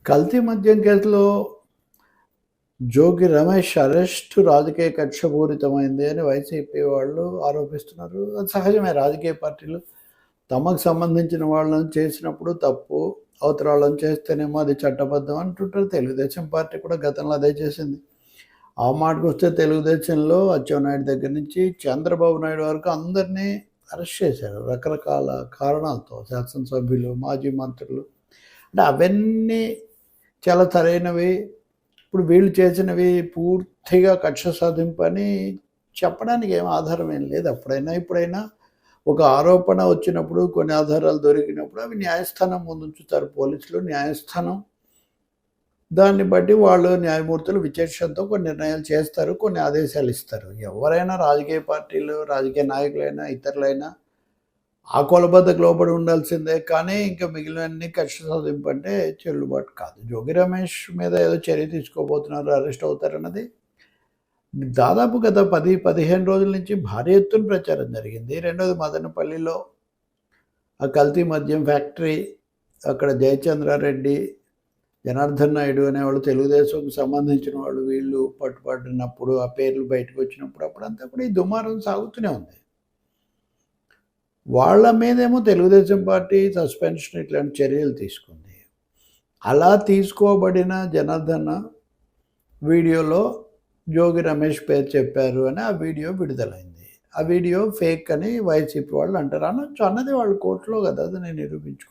కల్తీ మద్యం కేసులో జోగి రమేష్ అరెస్టు రాజకీయ కక్షపూరితమైంది అని వైసీపీ వాళ్ళు ఆరోపిస్తున్నారు. అది సహజమే. రాజకీయ పార్టీలు తమకు సంబంధించిన వాళ్ళని చేసినప్పుడు తప్పు, అవతల వాళ్ళని చేస్తేనేమో అది చట్టబద్ధం అంటుంటారు. తెలుగుదేశం పార్టీ కూడా గతంలో అదే చేసింది. ఆ మాటకు వస్తే తెలుగుదేశంలో అచ్చెన్నాయుడు దగ్గర నుంచి చంద్రబాబు నాయుడు వరకు అందరినీ అరెస్ట్ చేశారు రకరకాల కారణాలతో. శాసనసభ్యులు, మాజీ మంత్రులు, అంటే అవన్నీ చాలా సరైనవి. ఇప్పుడు వీళ్ళు చేసినవి పూర్తిగా కక్ష సాధింపు అని చెప్పడానికి ఏం ఆధారం ఏం లేదు. అప్పుడైనా ఇప్పుడైనా ఒక ఆరోపణ వచ్చినప్పుడు, కొన్ని ఆధారాలు దొరికినప్పుడు అవి న్యాయస్థానం ముందు ఉంచుతారు పోలీసులు. న్యాయస్థానం దాన్ని బట్టి వాళ్ళు న్యాయమూర్తులు విచక్షణతో కొన్ని నిర్ణయాలు చేస్తారు, కొన్ని ఆదేశాలు ఇస్తారు. ఎవరైనా రాజకీయ పార్టీలు, రాజకీయ నాయకులైనా ఇతరులైనా ఆ కొలబద్దకు లోబడి ఉండాల్సిందే. కానీ ఇంకా మిగిలినన్ని కక్ష సాధింపు అంటే చెల్లుబాటు కాదు. జోగి రమేష్ మీద ఏదో చర్య తీసుకోబోతున్నారు, అరెస్ట్ అవుతారన్నది దాదాపు గత 10-15 రోజుల నుంచి భారీ ఎత్తున ప్రచారం జరిగింది. రెండోది మదనపల్లిలో ఆ కల్తీ మద్యం ఫ్యాక్టరీ, అక్కడ జయచంద్రారెడ్డి, జనార్దన్ నాయుడు అనేవాళ్ళు తెలుగుదేశంకు సంబంధించిన వాళ్ళు, వీళ్ళు పట్టుబడినప్పుడు ఆ పేర్లు బయటకు వచ్చినప్పుడు అప్పుడంతా కూడా ఈ దుమారం సాగుతూనే ఉంది. వాళ్ళ మీదేమో తెలుగుదేశం పార్టీ సస్పెన్షన్ ఇట్లాంటి చర్యలు తీసుకుంది. అలా తీసుకోబడిన జనార్దన్ వీడియోలో జోగి రమేష్ పేరు చెప్పారు అని ఆ వీడియో విడుదలైంది. ఆ వీడియో ఫేక్ అని వైసీపీ వాళ్ళు అంటారు. అనొచ్చు, అన్నది వాళ్ళు కోర్టులో కదా, అది నేను నిరూపించుకో